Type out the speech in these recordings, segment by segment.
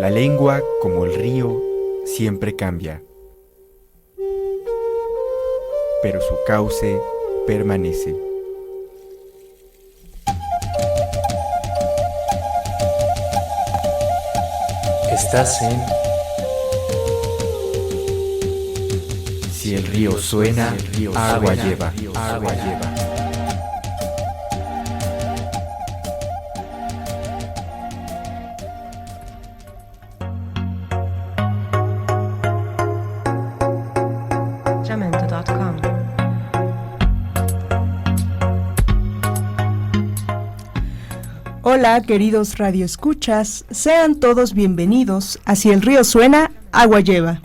La lengua, como el río, siempre cambia, pero su cauce permanece. Estás en Si el río suena, agua lleva. Jamendo.com. Hola, queridos radioescuchas, sean todos bienvenidos a Si el río suena, agua lleva.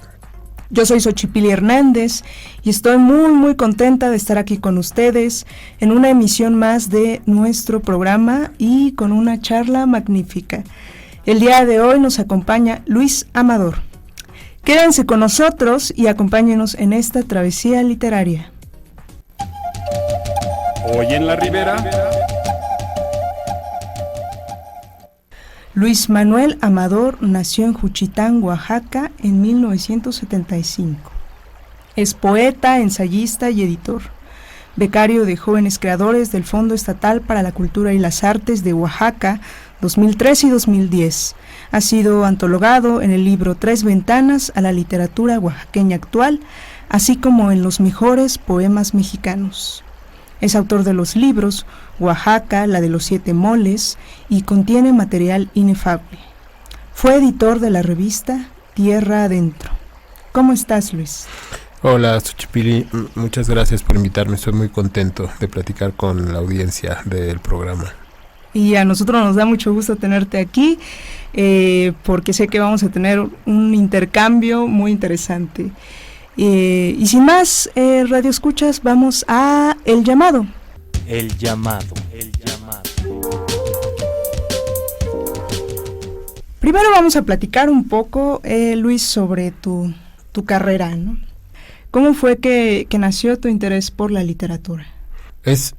Yo soy Xochipili Hernández y estoy muy contenta de estar aquí con ustedes en una emisión más de nuestro programa y con una charla magnífica. El día de hoy nos acompaña Luis Amador. Quédense con nosotros y acompáñenos en esta travesía literaria. Hoy en la Ribera, Luis Manuel Amador nació en Juchitán, Oaxaca, en 1975. Es poeta, ensayista y editor. Becario de Jóvenes Creadores del Fondo Estatal para la Cultura y las Artes de Oaxaca, 2003 y 2010. Ha sido antologado en el libro Tres Ventanas a la literatura oaxaqueña actual, así como en los mejores poemas mexicanos. Es autor de los libros Oaxaca, la de los 7 moles, y contiene material inefable. Fue editor de la revista Tierra Adentro. ¿Cómo estás, Luis? Hola, Xochipili, muchas gracias por invitarme. Estoy muy contento de platicar con la audiencia del programa. Y a nosotros nos da mucho gusto tenerte aquí, porque sé que vamos a tener un intercambio muy interesante. Y sin más, Radio Escuchas, vamos a El Llamado. El llamado. Primero vamos a platicar un poco, Luis, sobre tu carrera, ¿no? ¿Cómo fue que nació tu interés por la literatura? Es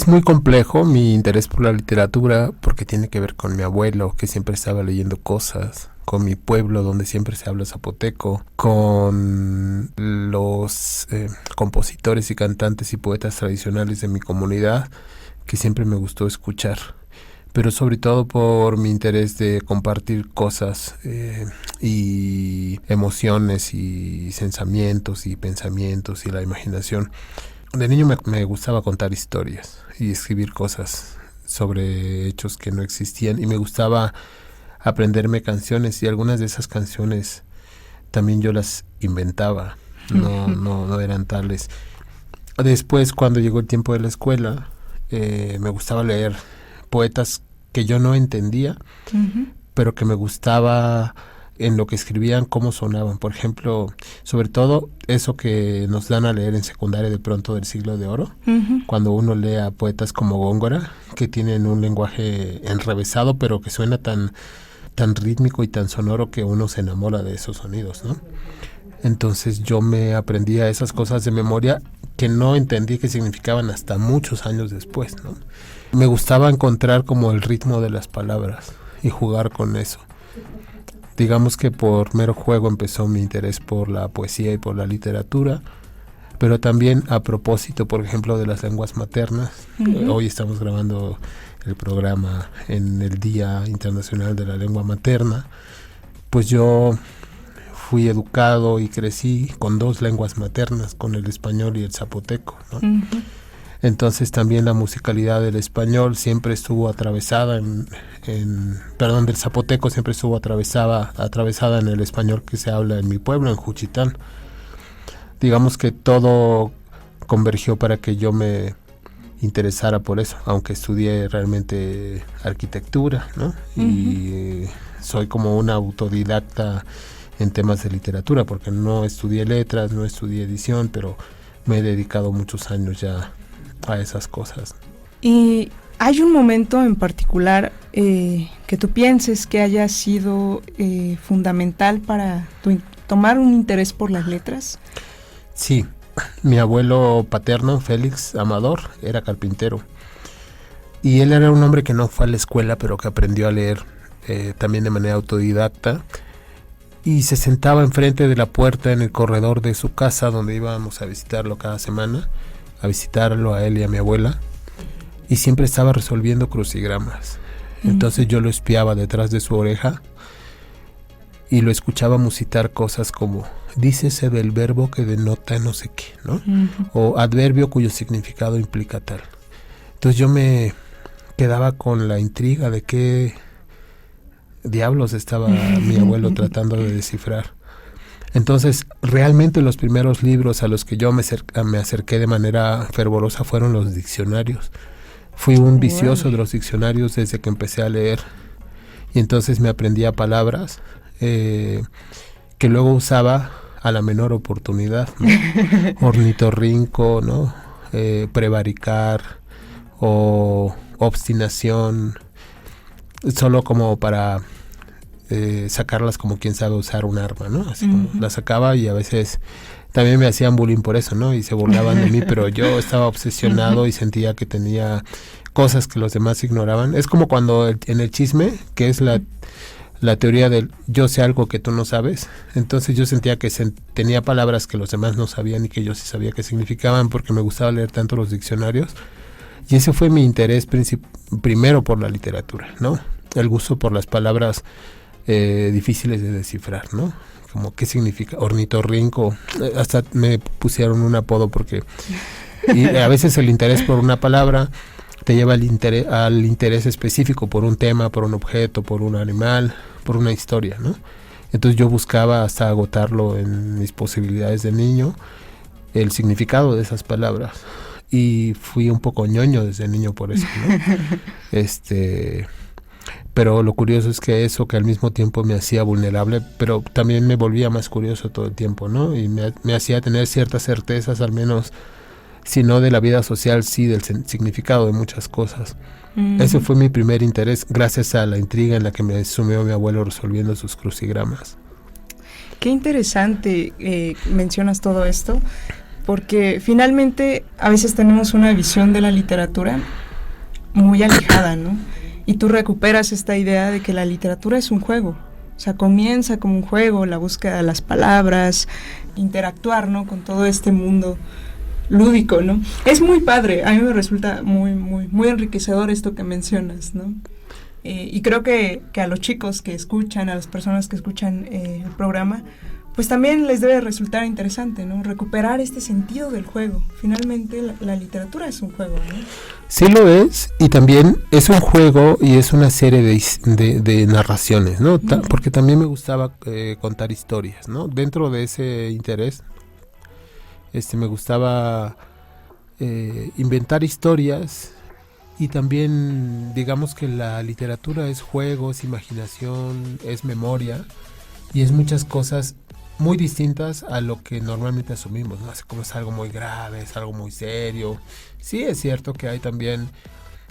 muy complejo mi interés por la literatura porque tiene que ver con mi abuelo, que siempre estaba leyendo cosas, con mi pueblo donde siempre se habla zapoteco, con los compositores y cantantes y poetas tradicionales de mi comunidad que siempre me gustó escuchar, pero sobre todo por mi interés de compartir cosas y emociones y sentimientos y pensamientos y la imaginación. De niño me gustaba contar historias y escribir cosas sobre hechos que no existían y me gustaba aprenderme canciones y algunas de esas canciones también yo las inventaba, no eran tales. Después, cuando llegó el tiempo de la escuela, me gustaba leer poetas que yo no entendía, pero que me gustaba en lo que escribían, cómo sonaban. Por ejemplo, sobre todo eso que nos dan a leer en secundaria de pronto del Siglo de Oro, cuando uno lee a poetas como Góngora, que tienen un lenguaje enrevesado, pero que suena tan rítmico y tan sonoro que uno se enamora de esos sonidos, ¿no? Entonces yo me aprendía esas cosas de memoria que no entendí qué significaban hasta muchos años después, ¿no? Me gustaba encontrar como el ritmo de las palabras y jugar con eso. Digamos que por mero juego empezó mi interés por la poesía y por la literatura, pero también a propósito, por ejemplo, de las lenguas maternas. Hoy estamos grabando el programa en el Día Internacional de la Lengua Materna. Pues yo fui educado y crecí con 2 lenguas maternas, con el español y el zapoteco, ¿no? Entonces también la musicalidad del español siempre estuvo atravesada del zapoteco siempre estuvo atravesada en el español que se habla en mi pueblo, en Juchitán. Digamos que todo convergió para que yo me interesara por eso, aunque estudié realmente arquitectura, ¿no? Y soy como un autodidacta en temas de literatura, porque no estudié letras, no estudié edición, pero me he dedicado muchos años ya a esas cosas. ¿Y hay un momento en particular que tú pienses que haya sido fundamental para tomar un interés por las letras? Sí, mi abuelo paterno, Félix Amador, era carpintero. Y él era un hombre que no fue a la escuela, pero que aprendió a leer también de manera autodidacta, y se sentaba enfrente de la puerta en el corredor de su casa, donde íbamos a visitarlo cada semana, a visitarlo a él y a mi abuela, y siempre estaba resolviendo crucigramas. Entonces yo lo espiaba detrás de su oreja y lo escuchaba musitar cosas como dícese del verbo que denota no sé qué, ¿no? O adverbio cuyo significado implica tal. Entonces yo me quedaba con la intriga de qué diablos estaba mi abuelo tratando de descifrar. Entonces realmente los primeros libros a los que yo me acerqué de manera fervorosa fueron los diccionarios. Fui un vicioso de los diccionarios desde que empecé a leer, y entonces me aprendía palabras que luego usaba a la menor oportunidad, ¿no? Ornitorrinco, ¿no? Prevaricar o obstinación, solo como para sacarlas como quien sabe usar un arma, ¿no? Así como las sacaba, y a veces también me hacían bullying por eso, ¿no? Y se burlaban de mí, pero yo estaba obsesionado y sentía que tenía cosas que los demás ignoraban. Es como cuando en el chisme, que es la teoría del yo sé algo que tú no sabes. Entonces yo sentía que tenía palabras que los demás no sabían y que yo sí sabía qué significaban, porque me gustaba leer tanto los diccionarios. Y ese fue mi interés primero por la literatura, ¿no? El gusto por las palabras difíciles de descifrar, ¿no? Como qué significa ornitorrinco. Hasta me pusieron un apodo porque y a veces el interés por una palabra te lleva al interés específico por un tema, por un objeto, por un animal, por una historia, ¿no? Entonces yo buscaba hasta agotarlo en mis posibilidades de niño, el significado de esas palabras. Y fui un poco ñoño desde niño por eso, ¿no? Pero lo curioso es que eso, que al mismo tiempo me hacía vulnerable, pero también me volvía más curioso todo el tiempo, ¿no? Y me hacía tener ciertas certezas, al menos, si no de la vida social, sí del significado de muchas cosas. Ese fue mi primer interés, gracias a la intriga en la que me sumió mi abuelo resolviendo sus crucigramas. Qué interesante mencionas todo esto, porque finalmente a veces tenemos una visión de la literatura muy alejada, ¿no? Y tú recuperas esta idea de que la literatura es un juego. O sea, comienza como un juego, la búsqueda de las palabras, interactuar, ¿no? Con todo este mundo lúdico, ¿no? Es muy padre, a mí me resulta muy, muy, muy enriquecedor esto que mencionas, ¿no? Y creo que a los chicos que escuchan, a las personas que escuchan el programa, pues también les debe resultar interesante, ¿no? Recuperar este sentido del juego. Finalmente la literatura es un juego, ¿no? Sí lo es, y también es un juego y es una serie de narraciones, ¿no? Porque también me gustaba contar historias, ¿no? Dentro de ese interés, me gustaba inventar historias, y también digamos que la literatura es juego, es imaginación, es memoria, y es muchas cosas muy distintas a lo que normalmente asumimos, ¿no? Así como es algo muy grave, es algo muy serio. Sí, es cierto que hay también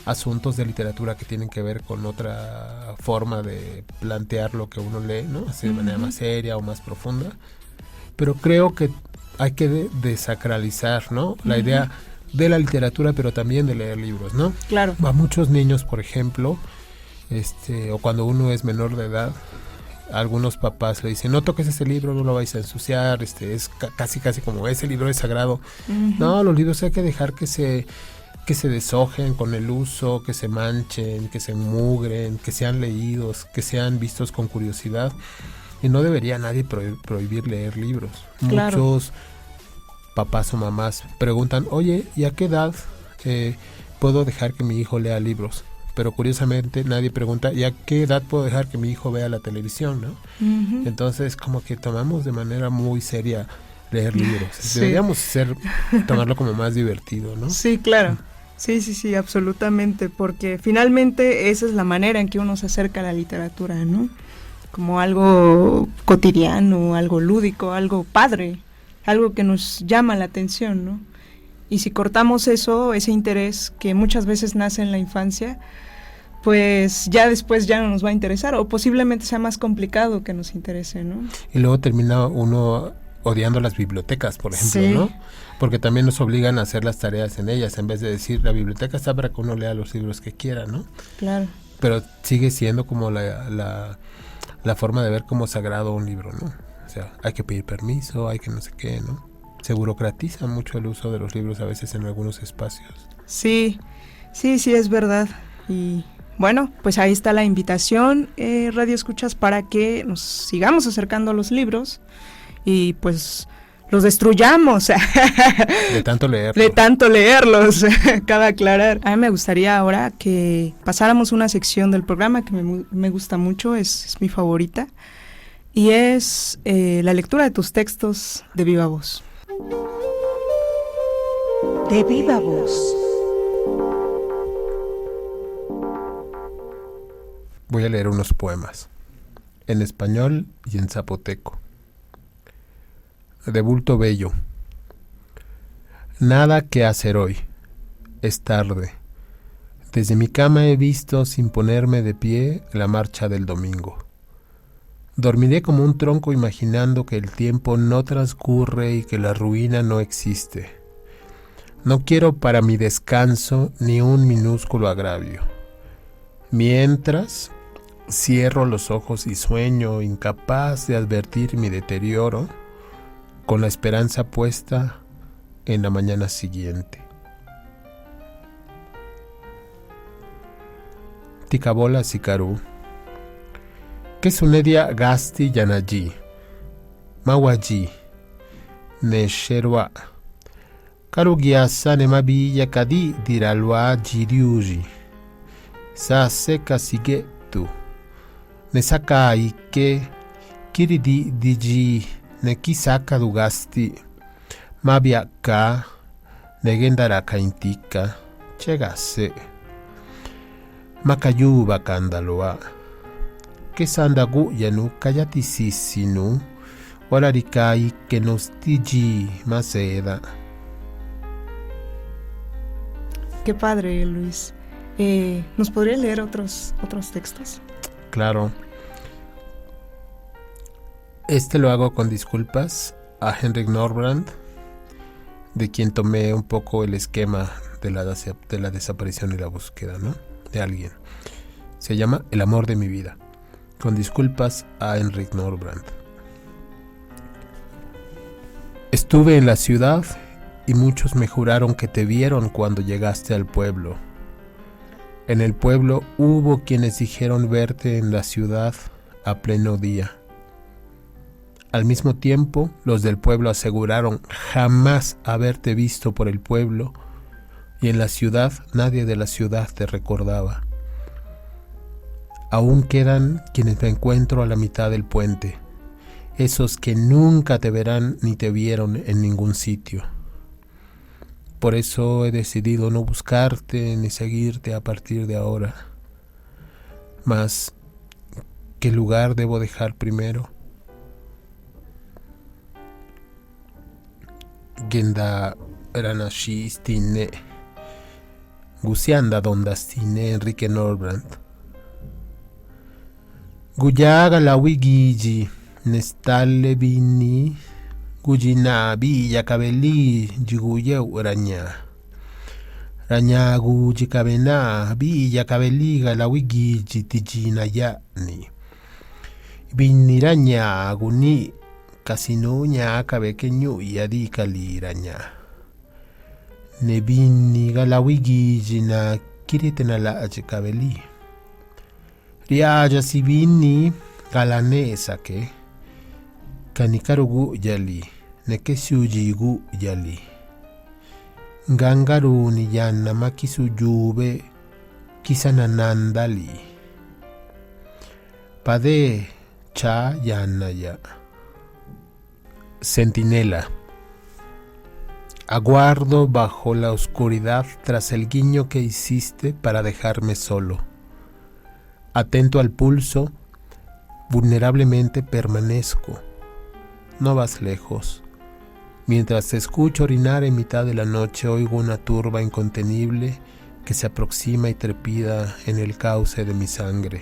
asuntos de literatura que tienen que ver con otra forma de plantear lo que uno lee, ¿no? Así de manera más seria o más profunda. Pero creo que hay que desacralizar, ¿no? La idea de la literatura, pero también de leer libros, ¿no? Claro. A muchos niños, por ejemplo, o cuando uno es menor de edad, algunos papás le dicen, no toques ese libro, no lo vais a ensuciar, es casi como ese libro es sagrado. No, los libros hay que dejar que se deshojen con el uso, que se manchen, que se mugren, que sean leídos, que sean vistos con curiosidad. Y no debería nadie prohibir leer libros. Claro. Muchos papás o mamás preguntan, oye, ¿y a qué edad puedo dejar que mi hijo lea libros? Pero curiosamente nadie pregunta, ¿y a qué edad puedo dejar que mi hijo vea la televisión, no? Entonces, como que tomamos de manera muy seria leer libros. Sí. Deberíamos tomarlo como más divertido, ¿no? Sí, claro. Sí, absolutamente, porque finalmente esa es la manera en que uno se acerca a la literatura, ¿no? Como algo cotidiano, algo lúdico, algo padre, algo que nos llama la atención, ¿no? Y si cortamos ese interés que muchas veces nace en la infancia, pues ya después ya no nos va a interesar, o posiblemente sea más complicado que nos interese, ¿no? Y luego termina uno odiando las bibliotecas, por ejemplo, sí, ¿no? Porque también nos obligan a hacer las tareas en ellas, en vez de decir, la biblioteca está para que uno lea los libros que quiera, ¿no? Claro. pero sigue siendo como la forma de ver como sagrado un libro, ¿no? O sea, hay que pedir permiso, hay que no sé qué, ¿no? Se burocratiza mucho el uso de los libros a veces en algunos espacios. Sí, es verdad. Y bueno, pues ahí está la invitación, Radio Escuchas, para que nos sigamos acercando a los libros y pues los destruyamos. De tanto leerlos. De tanto leerlos, cabe aclarar. A mí me gustaría ahora que pasáramos una sección del programa que me gusta mucho, es mi favorita, y es la lectura de tus textos de viva voz. De viva voz. Voy a leer unos poemas, en español y en zapoteco. De bulto bello. Nada que hacer hoy. Es tarde. Desde mi cama he visto, sin ponerme de pie, la marcha del domingo. Dormiré como un tronco imaginando que el tiempo no transcurre y que la ruina no existe. No quiero para mi descanso ni un minúsculo agravio. Mientras, cierro los ojos y sueño, incapaz de advertir mi deterioro, con la esperanza puesta en la mañana siguiente. Tikabola Sikaru. Kesunedia Gasti Yanaji. Mawaji. Nesherwa. Karugiasa Nemabi Yakadi Diralwa Jiriuji. Sase Kasigetu. Nesaka Ike. Kiridi Diji. Nekisaka Dugasti. Mabia Ka. Negendara Kaintika. Chegase. Makayuba Kandaloa. Kesandagu Yanu Kayatisisinu. Walarikai Kenostiji Maceda. Qué padre, Luis. ¿Nos podría leer otros textos? Claro. Este lo hago con disculpas a Henrik Nordbrandt, de quien tomé un poco el esquema de la desaparición y la búsqueda, ¿no? De alguien. Se llama El amor de mi vida. Con disculpas a Henrik Nordbrandt. Estuve en la ciudad y muchos me juraron que te vieron cuando llegaste al pueblo. En el pueblo hubo quienes dijeron verte en la ciudad a pleno día. Al mismo tiempo, los del pueblo aseguraron jamás haberte visto por el pueblo, y en la ciudad nadie de la ciudad te recordaba. Aún quedan quienes me encuentro a la mitad del puente, esos que nunca te verán ni te vieron en ningún sitio. Por eso he decidido no buscarte ni seguirte a partir de ahora. Mas, ¿qué lugar debo dejar primero? Genda Ranashistine Gusianda Dondastine Enrique Nordbrandt. Guyaga la wigiji Nestale Bini Gujina Villa Cabelli Jiguyeu Raña Raña Guji Cabena Villa Cabelliga la wigiji Tijina Yani Biniraña Guni Casinuña Cabequeñu y Adicaliraña Nebini Galawigijina Kiritenala Cabeli Riaya Sibini Galanesa que Kanikarugu Yali Nekesiujigu Yali Gangaruni Yanna Makisuyube Kisananandali Pade Cha Yanaya. Centinela. Aguardo bajo la oscuridad tras el guiño que hiciste para dejarme solo. Atento al pulso, vulnerablemente permanezco. No vas lejos. Mientras te escucho orinar en mitad de la noche, oigo una turba incontenible que se aproxima y trepida en el cauce de mi sangre.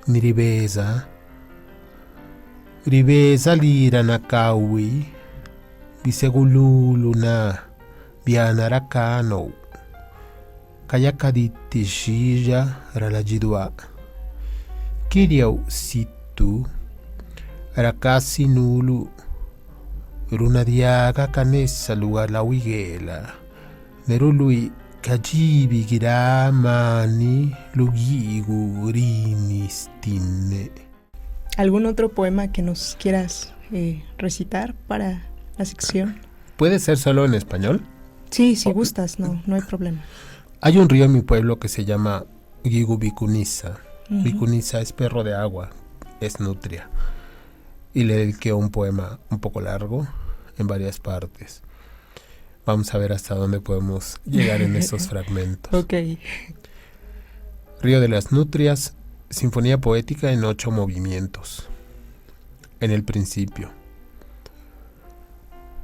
Niribesa. Ribesa lira na kawi, bisegululu na bianarakano. kayakaditishija ralajidua. Kiriau situ rakasi nulu runadiaga kanesa lugar la wigela nerului kajibi giramani lugigu rinistine. ¿Algún otro poema que nos quieras recitar para la sección? ¿Puede ser solo en español? Sí, si gustas, no hay problema. Hay un río en mi pueblo que se llama Gigu Vicunisa. Ujú. Vicunisa es perro de agua, es nutria. Y le dediqué un poema un poco largo en varias partes. Vamos a ver hasta dónde podemos llegar en estos fragmentos. Ok. Río de las Nutrias, sinfonía poética en 8 movimientos. En el principio.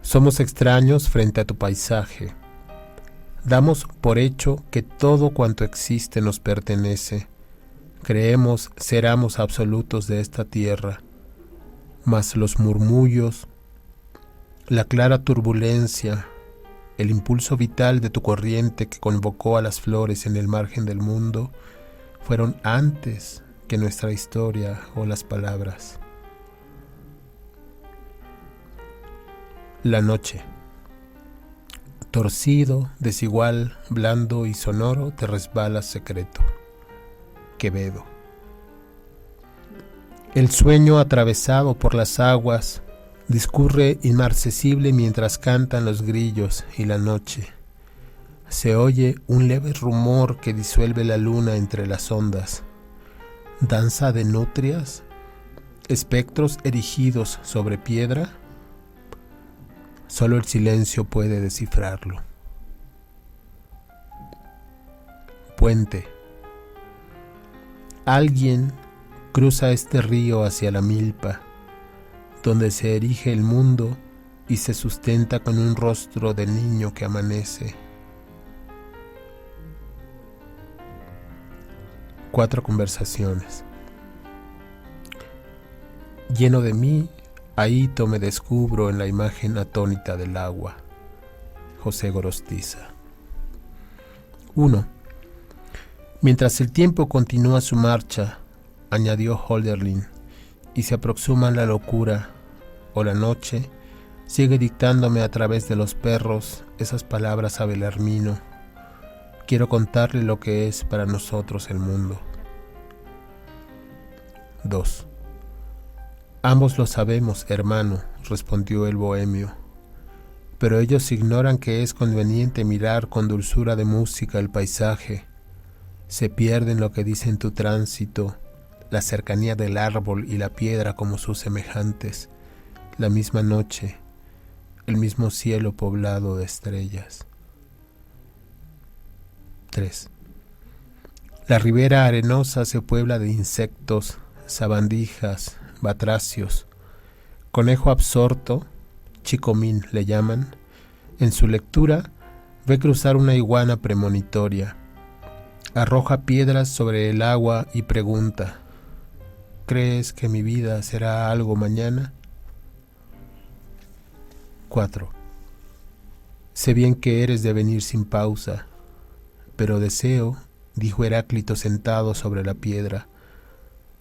Somos extraños frente a tu paisaje. Damos por hecho que todo cuanto existe nos pertenece. Creemos ser amos absolutos de esta tierra. Mas los murmullos, la clara turbulencia, el impulso vital de tu corriente que convocó a las flores en el margen del mundo, fueron antes que nuestra historia o las palabras. La noche. Torcido, desigual, blando y sonoro, te resbalas secreto. Quevedo. El sueño atravesado por las aguas discurre inmarcesible mientras cantan los grillos y la noche. Se oye un leve rumor que disuelve la luna entre las ondas. Danza de nutrias, espectros erigidos sobre piedra. Solo el silencio puede descifrarlo. Puente. Alguien cruza este río hacia la milpa, donde se erige el mundo y se sustenta con un rostro de niño que amanece. 4 conversaciones. Lleno de mí, ahito me descubro en la imagen atónita del agua. José Gorostiza. 1. Mientras el tiempo continúa su marcha, añadió Hölderlin, y se aproxima la locura, o la noche, sigue dictándome a través de los perros esas palabras a Belarmino. Quiero contarle lo que es para nosotros el mundo. 2. Ambos lo sabemos, hermano, respondió el bohemio, pero ellos ignoran que es conveniente mirar con dulzura de música el paisaje. Se pierden lo que dice en tu tránsito, la cercanía del árbol y la piedra como sus semejantes, la misma noche, el mismo cielo poblado de estrellas. 3. La ribera arenosa se puebla de insectos, sabandijas, batracios. Conejo absorto, chicomín le llaman, en su lectura ve cruzar una iguana premonitoria. Arroja piedras sobre el agua y pregunta: ¿crees que mi vida será algo mañana? 4. Sé bien que eres de venir sin pausa, pero deseo, dijo Heráclito sentado sobre la piedra,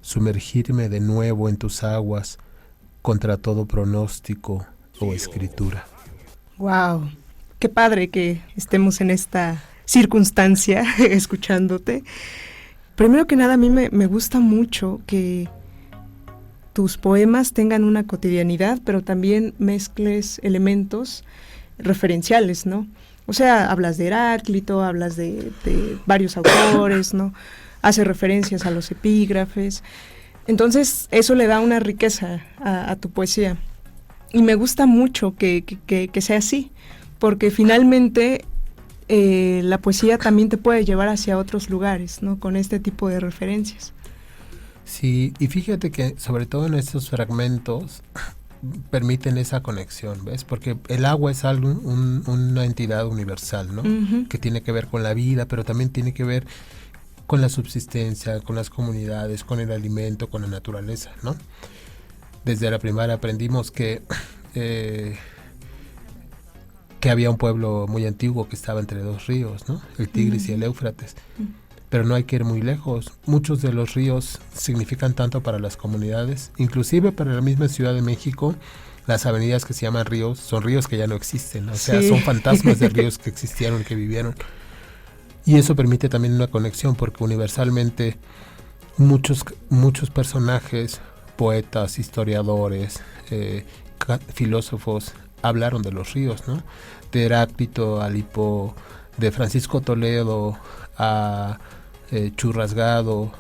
sumergirme de nuevo en tus aguas contra todo pronóstico o escritura. Wow, qué padre que estemos en esta circunstancia escuchándote. Primero que nada, a mí me gusta mucho que tus poemas tengan una cotidianidad, pero también mezcles elementos referenciales, ¿no? O sea, hablas de Heráclito, hablas de varios autores, ¿no? Hace referencias a los epígrafes. Entonces, eso le da una riqueza a tu poesía. Y me gusta mucho que sea así, porque finalmente la poesía también te puede llevar hacia otros lugares, ¿no? Con este tipo de referencias. Sí, y fíjate que sobre todo en estos fragmentos permiten esa conexión, ¿ves? Porque el agua es algo, una entidad universal, ¿no? Uh-huh. Que tiene que ver con la vida, pero también tiene que ver con la subsistencia, con las comunidades, con el alimento, con la naturaleza, ¿no? Desde la primaria aprendimos que que había un pueblo muy antiguo que estaba entre dos ríos, ¿no? El Tigris y el Éufrates. Pero no hay que ir muy lejos. Muchos de los ríos significan tanto para las comunidades, inclusive para la misma Ciudad de México. Las avenidas que se llaman ríos son ríos que ya no existen, o sea, son fantasmas de ríos que existieron, que vivieron. Y eso permite también una conexión, porque universalmente muchos personajes, poetas, historiadores, filósofos, hablaron de los ríos, ¿no? De Heráclito a Lipo, de Francisco Toledo a Churrasgado,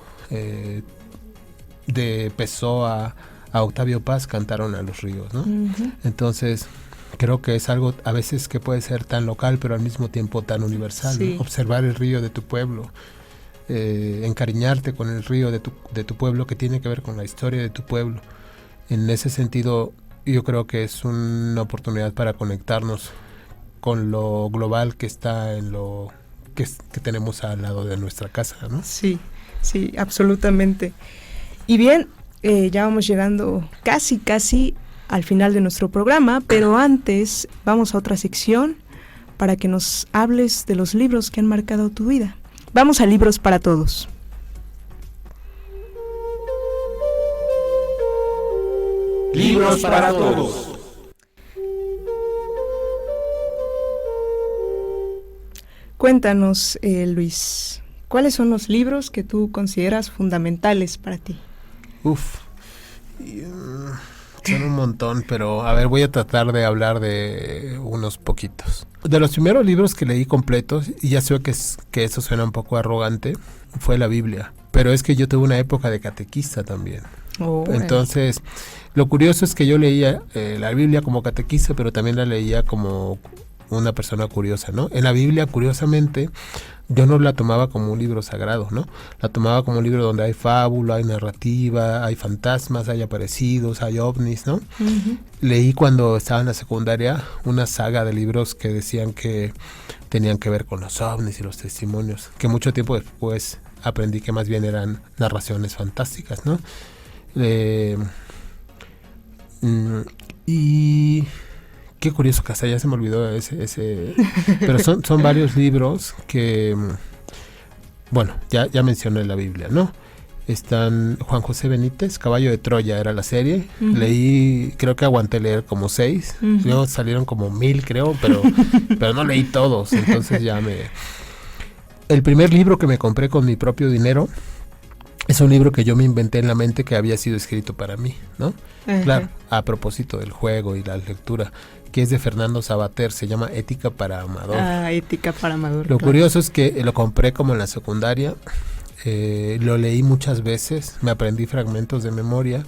de Pessoa a Octavio Paz cantaron a los ríos, ¿no? Entonces, creo que es algo a veces que puede ser tan local, pero al mismo tiempo tan universal, ¿no? Observar el río de tu pueblo, encariñarte con el río de tu pueblo, que tiene que ver con la historia de tu pueblo. En ese sentido, yo creo que es una oportunidad para conectarnos con lo global que está en lo que tenemos al lado de nuestra casa, ¿no? Sí, absolutamente. Y bien, ya vamos llegando casi al final de nuestro programa, pero antes vamos a otra sección para que nos hables de los libros que han marcado tu vida. Vamos a Libros para Todos. Libros para todos. Cuéntanos, Luis, ¿cuáles son los libros que tú consideras fundamentales para ti? Son un montón, pero a ver, voy a tratar de hablar de unos poquitos. De los primeros libros que leí completos, y ya sé que eso suena un poco arrogante, fue la Biblia. Pero es que yo tuve una época de catequista también. Entonces, lo curioso es que yo leía la Biblia como catequista, pero también la leía como una persona curiosa, ¿no? En la Biblia, curiosamente, yo no la tomaba como un libro sagrado, ¿no? La tomaba como un libro donde hay fábula, hay narrativa, hay fantasmas, hay aparecidos, hay ovnis, ¿no? Leí cuando estaba en la secundaria una saga de libros que decían que tenían que ver con los ovnis y los testimonios, que mucho tiempo después aprendí que más bien eran narraciones fantásticas, ¿no? Y qué curioso que hasta ya se me olvidó ese pero son varios libros que, bueno, ya mencioné la Biblia, ¿no? Están Juan José Benítez, Caballo de Troya era la serie. Leí, creo que aguanté leer como 6. Luego salieron como 1000, creo, pero no leí todos. Entonces el primer libro que me compré con mi propio dinero es un libro que yo me inventé en la mente, que había sido escrito para mí, ¿no? Claro, a propósito del juego y la lectura, que es de Fernando Sabater, se llama Ética para Amador. Ética para Amador. Lo curioso es que lo compré como en la secundaria, lo leí muchas veces, me aprendí fragmentos de memoria,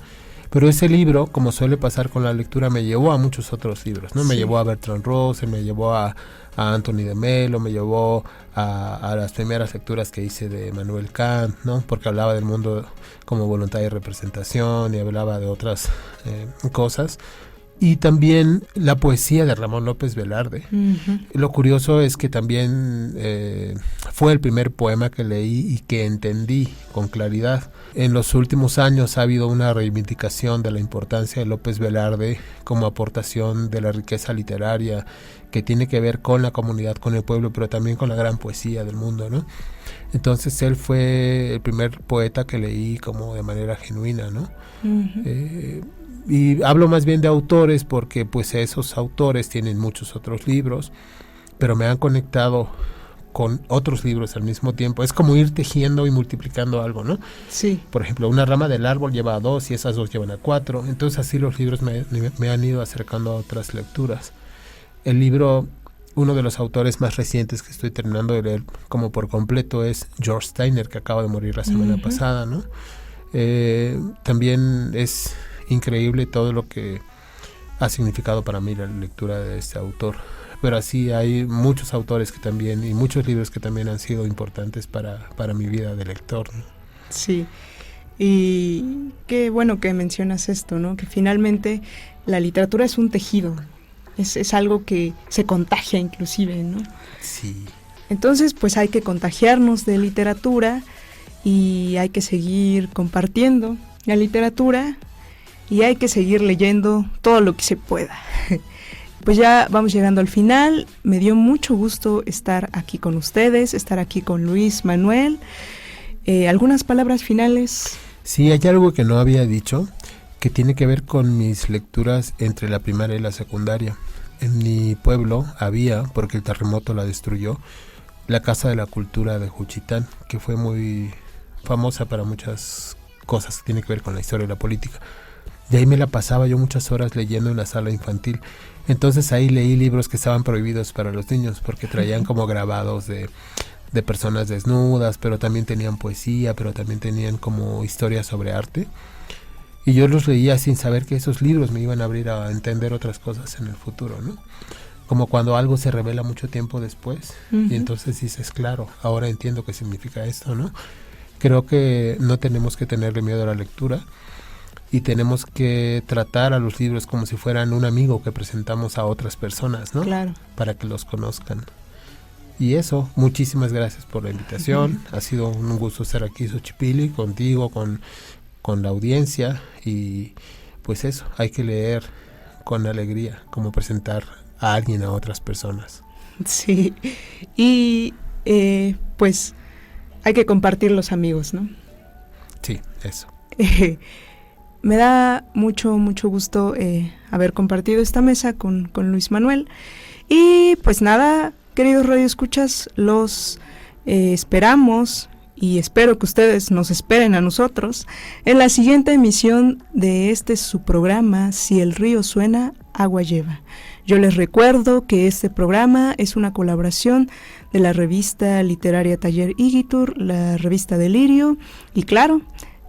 pero ese libro, como suele pasar con la lectura, me llevó a muchos otros libros, ¿no? Me llevó a Bertrand Russell, me llevó a Anthony de Melo, me llevó a las primeras lecturas que hice de Manuel Kant, ¿no? Porque hablaba del mundo como voluntad y representación, y hablaba de otras cosas. Y también la poesía de Ramón López Velarde. Lo curioso es que también fue el primer poema que leí y que entendí con claridad. En los últimos años ha habido una reivindicación de la importancia de López Velarde como aportación de la riqueza literaria que tiene que ver con la comunidad, con el pueblo, pero también con la gran poesía del mundo, ¿no? Entonces él fue el primer poeta que leí como de manera genuina, ¿no? Y hablo más bien de autores porque pues esos autores tienen muchos otros libros, pero me han conectado con otros libros al mismo tiempo. Es como ir tejiendo y multiplicando algo, ¿no? Sí. Por ejemplo, una rama del árbol lleva a 2 y esas 2 llevan a 4. Entonces así los libros me han ido acercando a otras lecturas. El libro, uno de los autores más recientes que estoy terminando de leer como por completo es George Steiner, que acaba de morir la semana pasada, ¿no? También es increíble todo lo que ha significado para mí la lectura de este autor. Pero así hay muchos autores que también, y muchos libros que también han sido importantes para mi vida de lector, ¿no? Sí, y qué bueno que mencionas esto, ¿no? Que finalmente la literatura es un tejido, es algo que se contagia inclusive, ¿no? Sí. Entonces, pues hay que contagiarnos de literatura y hay que seguir compartiendo la literatura y hay que seguir leyendo todo lo que se pueda. Pues ya vamos llegando al final. Me dio mucho gusto estar aquí con ustedes, estar aquí con Luis Manuel. ¿Algunas palabras finales? Sí, hay algo que no había dicho, que tiene que ver con mis lecturas entre la primaria y la secundaria. En mi pueblo había, porque el terremoto la destruyó, la Casa de la Cultura de Juchitán, que fue muy famosa para muchas cosas que tienen que ver con la historia y la política. De ahí me la pasaba yo muchas horas leyendo en la sala infantil. Entonces ahí leí libros que estaban prohibidos para los niños, porque traían como grabados de personas desnudas, pero también tenían poesía, pero también tenían como historias sobre arte. Y yo los leía sin saber que esos libros me iban a abrir a entender otras cosas en el futuro, ¿no? Como cuando algo se revela mucho tiempo después, y entonces dices, claro, ahora entiendo qué significa esto, ¿no? Creo que no tenemos que tenerle miedo a la lectura, y tenemos que tratar a los libros como si fueran un amigo que presentamos a otras personas, ¿no? Claro. Para que los conozcan. Y eso, muchísimas gracias por la invitación. Ha sido un gusto estar aquí, Xochipilli, contigo, con la audiencia. Y pues eso, hay que leer con alegría, como presentar a alguien a otras personas. Sí, y pues hay que compartir los amigos, ¿no? Sí, eso. Me da mucho gusto haber compartido esta mesa con Luis Manuel. Y pues nada, queridos radioescuchas, los esperamos y espero que ustedes nos esperen a nosotros en la siguiente emisión de su programa Si el río suena, agua lleva. Yo les recuerdo que este programa es una colaboración de la revista literaria Taller Igitur, la revista Delirio y claro,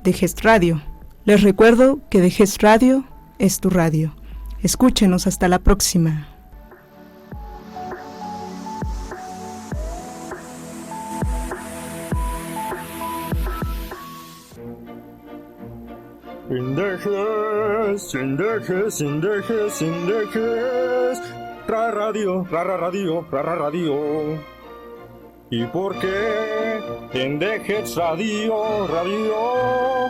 de Gest Radio. Les recuerdo que de Gest Radio es tu radio. Escúchenos, hasta la próxima. Indejes, indejes, indejes, indejes. Radio, radio, radio. ¿Y por qué? Indejes radio, radio.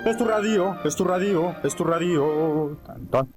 Es tu radio, es tu radio, es tu radio. Tan, tan.